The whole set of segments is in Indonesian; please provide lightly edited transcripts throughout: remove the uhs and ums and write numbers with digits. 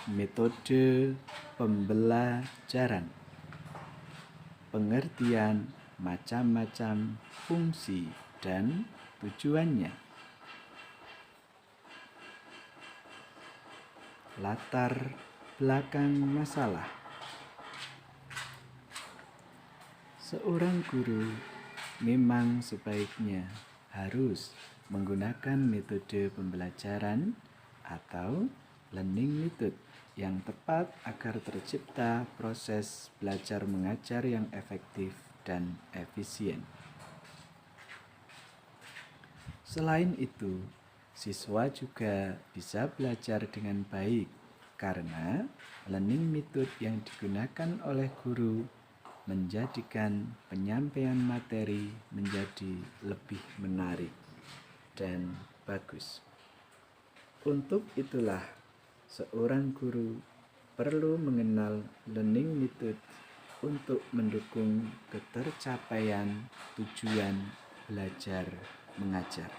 Metode pembelajaran. Pengertian macam-macam fungsi dan tujuannya. Latar belakang masalah. Seorang guru memang sebaiknya harus menggunakan metode pembelajaran atau learning method yang tepat agar tercipta proses belajar mengajar yang efektif dan efisien. Selain itu, siswa juga bisa belajar dengan baik karena learning method yang digunakan oleh guru menjadikan penyampaian materi menjadi lebih menarik dan bagus. Untuk itulah, seorang guru perlu mengenal learning method untuk mendukung ketercapaian tujuan belajar mengajar.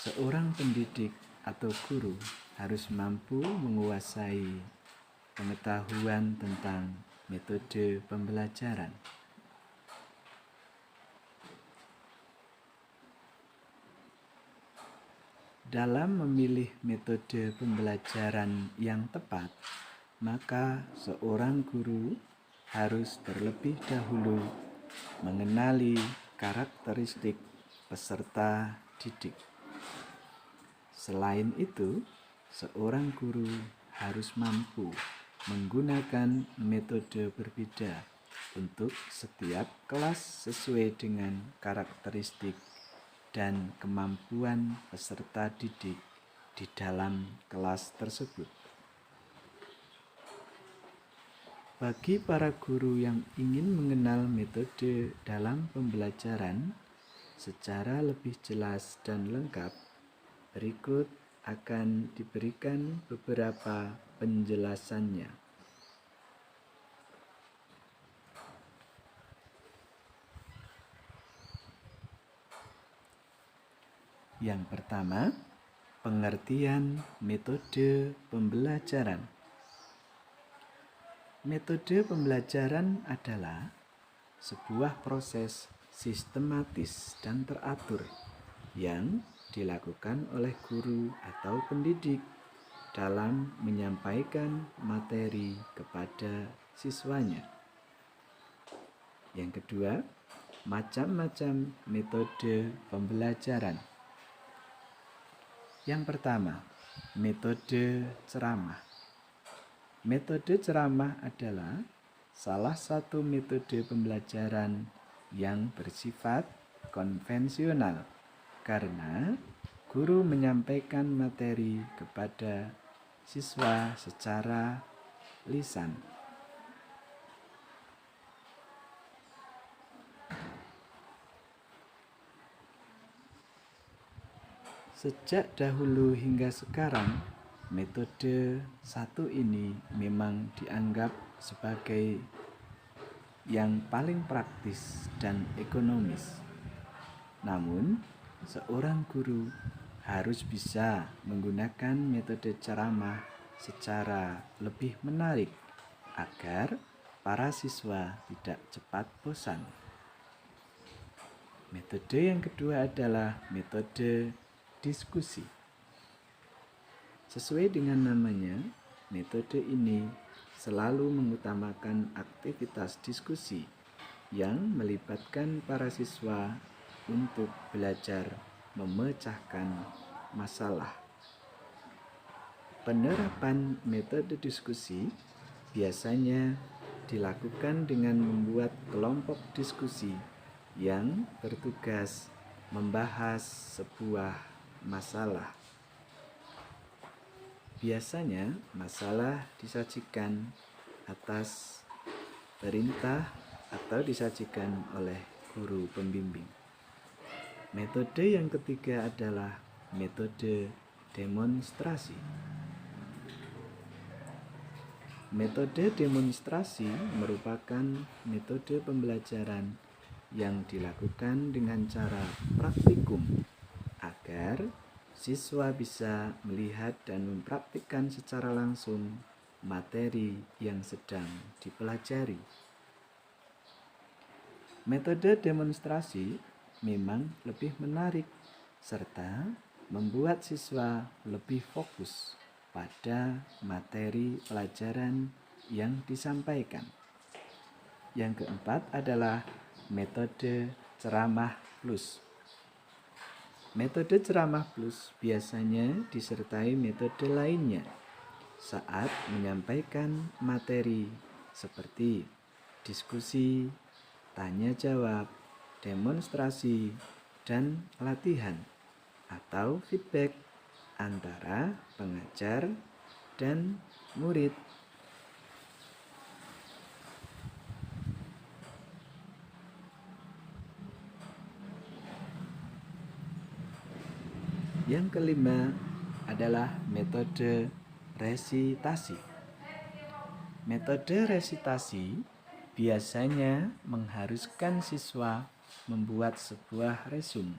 Seorang pendidik atau guru harus mampu menguasai pengetahuan tentang metode pembelajaran. Dalam memilih metode pembelajaran yang tepat, maka seorang guru harus terlebih dahulu mengenali karakteristik peserta didik. Selain itu, seorang guru harus mampu menggunakan metode berbeda untuk setiap kelas sesuai dengan karakteristik dan kemampuan peserta didik di dalam kelas tersebut. Bagi para guru yang ingin mengenal metode dalam pembelajaran secara lebih jelas dan lengkap, berikut akan diberikan beberapa penjelasannya. Yang pertama, pengertian metode pembelajaran. Metode pembelajaran adalah sebuah proses sistematis dan teratur yang dilakukan oleh guru atau pendidik dalam menyampaikan materi kepada siswanya. Yang kedua, macam-macam metode pembelajaran. Yang pertama, metode ceramah. Metode ceramah adalah salah satu metode pembelajaran yang bersifat konvensional karena guru menyampaikan materi kepada siswa secara lisan. Sejak dahulu hingga sekarang, metode satu ini memang dianggap sebagai yang paling praktis dan ekonomis. Namun, seorang guru harus bisa menggunakan metode ceramah secara lebih menarik agar para siswa tidak cepat bosan. Metode yang kedua adalah metode diskusi. Sesuai dengan namanya, metode ini selalu mengutamakan aktivitas diskusi yang melibatkan para siswa untuk belajar memecahkan masalah. Penerapan metode diskusi biasanya dilakukan dengan membuat kelompok diskusi yang bertugas membahas sebuah masalah. Biasanya masalah disajikan atas perintah atau disajikan oleh guru pembimbing. Metode yang ketiga adalah metode demonstrasi. Metode demonstrasi merupakan metode pembelajaran yang dilakukan dengan cara praktikum agar siswa bisa melihat dan mempraktikkan secara langsung materi yang sedang dipelajari. Metode demonstrasi memang lebih menarik serta membuat siswa lebih fokus pada materi pelajaran yang disampaikan. Yang keempat adalah metode ceramah plus. Metode ceramah plus biasanya disertai metode lainnya saat menyampaikan materi seperti diskusi, tanya jawab, demonstrasi, dan latihan atau feedback antara pengajar dan murid. Yang kelima adalah metode resitasi. Metode resitasi biasanya mengharuskan siswa membuat sebuah resume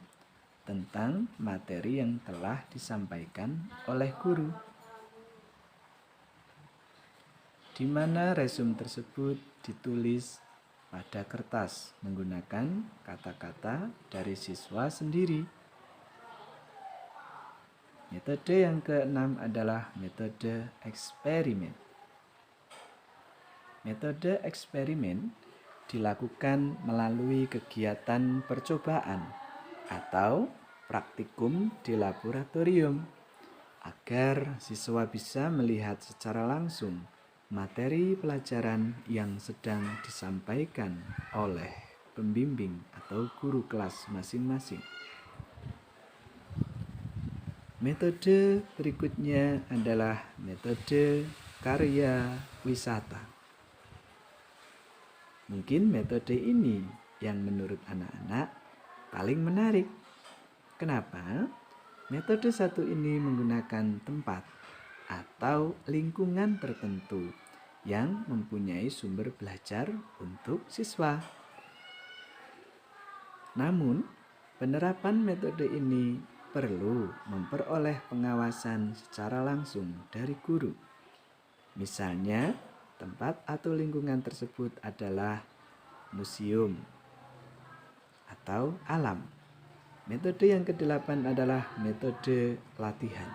tentang materi yang telah disampaikan oleh guru, di mana resume tersebut ditulis pada kertas menggunakan kata-kata dari siswa sendiri. Metode yang keenam adalah metode eksperimen. Metode eksperimen dilakukan melalui kegiatan percobaan atau praktikum di laboratorium agar siswa bisa melihat secara langsung materi pelajaran yang sedang disampaikan oleh pembimbing atau guru kelas masing-masing. Metode berikutnya adalah metode karya wisata. Mungkin metode ini yang menurut anak-anak paling menarik. Kenapa? Metode satu ini menggunakan tempat atau lingkungan tertentu yang mempunyai sumber belajar untuk siswa. Namun, penerapan metode ini perlu memperoleh pengawasan secara langsung dari guru. Misalnya, tempat atau lingkungan tersebut adalah museum atau alam. Metode yang kedelapan adalah metode latihan.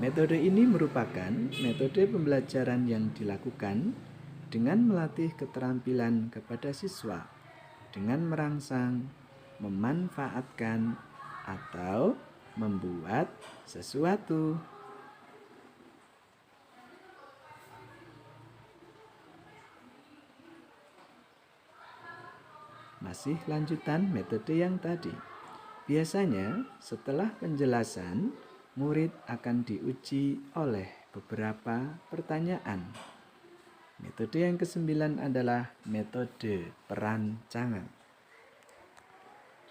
Metode ini merupakan metode pembelajaran yang dilakukan dengan melatih keterampilan kepada siswa dengan merangsang, memanfaatkan, atau membuat sesuatu. Masih lanjutan metode yang tadi. Biasanya setelah penjelasan, murid akan diuji oleh beberapa pertanyaan. Metode yang kesembilan adalah metode perancangan,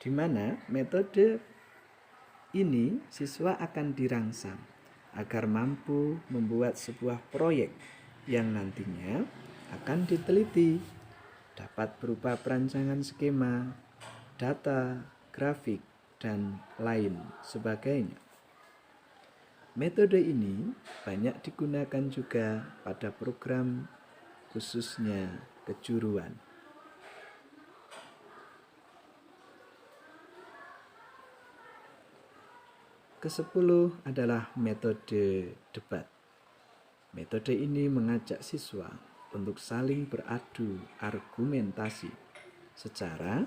di mana metode ini siswa akan dirangsang agar mampu membuat sebuah proyek yang nantinya akan diteliti, dapat berupa perancangan skema, data, grafik, dan lain sebagainya. Metode ini banyak digunakan juga pada program khususnya kejuruan. Kesepuluh adalah metode debat. Metode ini mengajak siswa untuk saling beradu argumentasi secara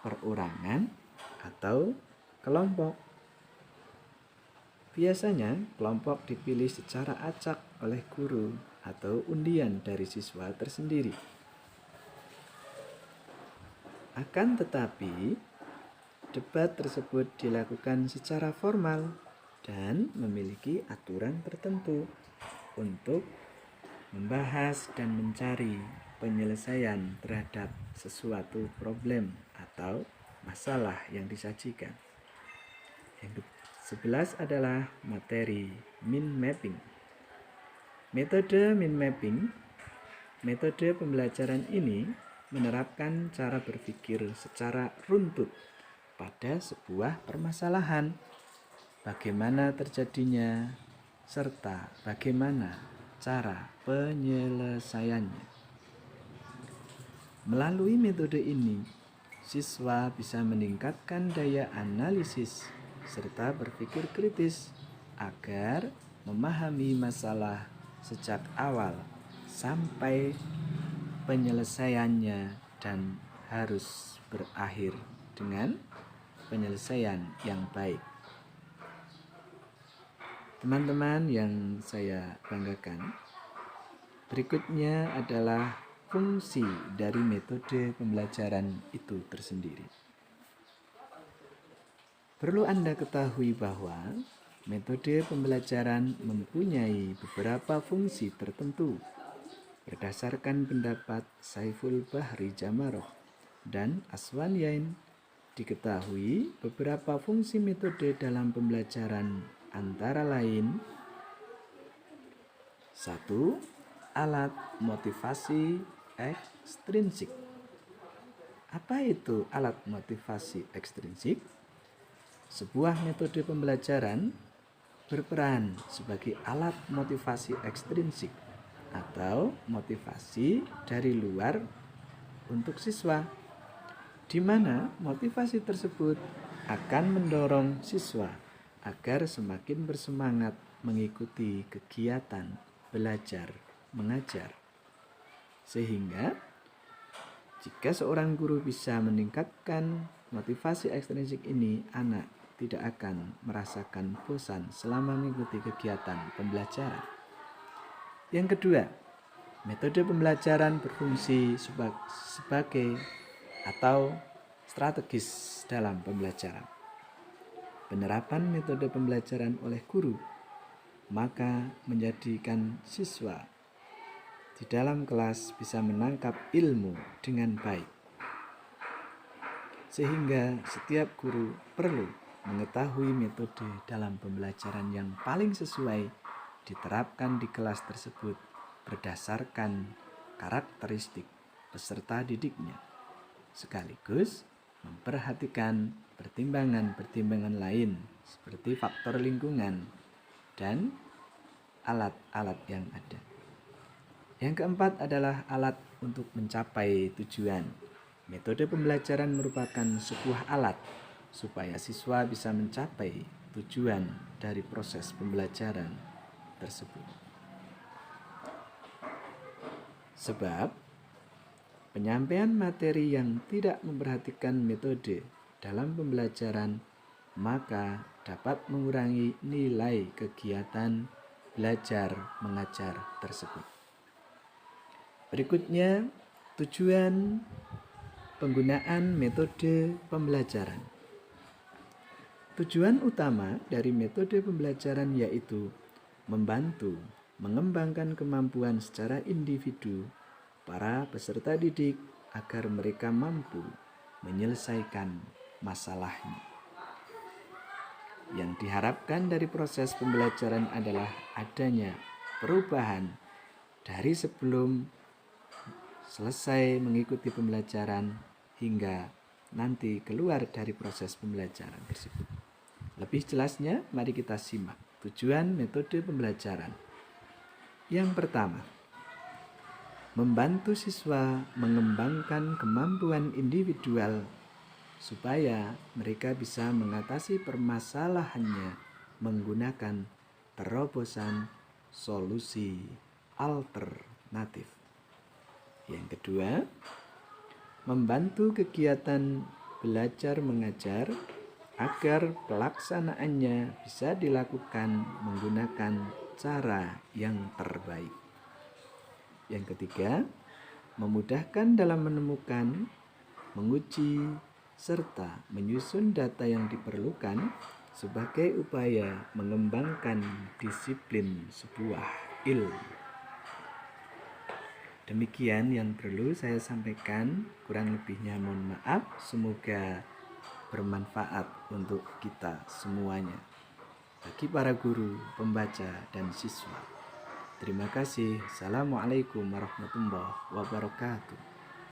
perorangan atau kelompok. Biasanya kelompok dipilih secara acak oleh guru atau undian dari siswa tersendiri. Akan tetapi, debat tersebut dilakukan secara formal dan memiliki aturan tertentu untuk membahas dan mencari penyelesaian terhadap sesuatu problem atau masalah yang disajikan. Yang ke-11 adalah materi mind mapping. Metode mind mapping, metode pembelajaran ini menerapkan cara berpikir secara runtut pada sebuah permasalahan. bagaimana terjadinya, serta bagaimana cara penyelesaiannya. Melalui metode ini, siswa bisa meningkatkan daya analisis serta berpikir kritis agar memahami masalah sejak awal sampai penyelesaiannya dan harus berakhir dengan penyelesaian yang baik. Teman-teman yang saya banggakan, berikutnya adalah fungsi dari metode pembelajaran itu tersendiri. Perlu Anda ketahui bahwa metode pembelajaran mempunyai beberapa fungsi tertentu berdasarkan pendapat Saiful Bahri Jamaroh dan Aswan Yain. Diketahui beberapa fungsi metode dalam pembelajaran antara lain: 1. Alat motivasi ekstrinsik. Apa itu alat motivasi ekstrinsik? Sebuah metode pembelajaran berperan sebagai alat motivasi ekstrinsik atau motivasi dari luar untuk siswa, di mana motivasi tersebut akan mendorong siswa agar semakin bersemangat mengikuti kegiatan belajar mengajar. Sehingga jika seorang guru bisa meningkatkan motivasi ekstrinsik ini, anak tidak akan merasakan bosan selama mengikuti kegiatan pembelajaran. Yang kedua, metode pembelajaran berfungsi sebagai atau strategis dalam pembelajaran. Penerapan metode pembelajaran oleh guru maka menjadikan siswa di dalam kelas bisa menangkap ilmu dengan baik. Sehingga setiap guru perlu mengetahui metode dalam pembelajaran yang paling sesuai diterapkan di kelas tersebut berdasarkan karakteristik peserta didiknya, sekaligus memperhatikan pertimbangan-pertimbangan lain seperti faktor lingkungan dan alat-alat yang ada. Yang keempat adalah alat untuk mencapai tujuan. Metode pembelajaran merupakan sebuah alat supaya siswa bisa mencapai tujuan dari proses pembelajaran tersebut. Sebab penyampaian materi yang tidak memperhatikan metode dalam pembelajaran maka dapat mengurangi nilai kegiatan belajar mengajar tersebut. Berikutnya, tujuan penggunaan metode pembelajaran. Tujuan utama dari metode pembelajaran yaitu membantu mengembangkan kemampuan secara individu para peserta didik agar mereka mampu menyelesaikan masalahnya. Yang diharapkan dari proses pembelajaran adalah adanya perubahan dari sebelum selesai mengikuti pembelajaran hingga nanti keluar dari proses pembelajaran tersebut. Lebih jelasnya, mari kita simak tujuan metode pembelajaran. Yang pertama, membantu siswa mengembangkan kemampuan individual supaya mereka bisa mengatasi permasalahannya menggunakan terobosan solusi alternatif. Yang kedua, membantu kegiatan belajar mengajar agar pelaksanaannya bisa dilakukan menggunakan cara yang terbaik. Yang ketiga, memudahkan dalam menemukan, menguji, serta menyusun data yang diperlukan sebagai upaya mengembangkan disiplin sebuah ilmu. Demikian yang perlu saya sampaikan, kurang lebihnya mohon maaf. Semoga bermanfaat untuk kita semuanya, bagi para guru, pembaca, dan siswa. Terima kasih. Assalamualaikum warahmatullahi wabarakatuh.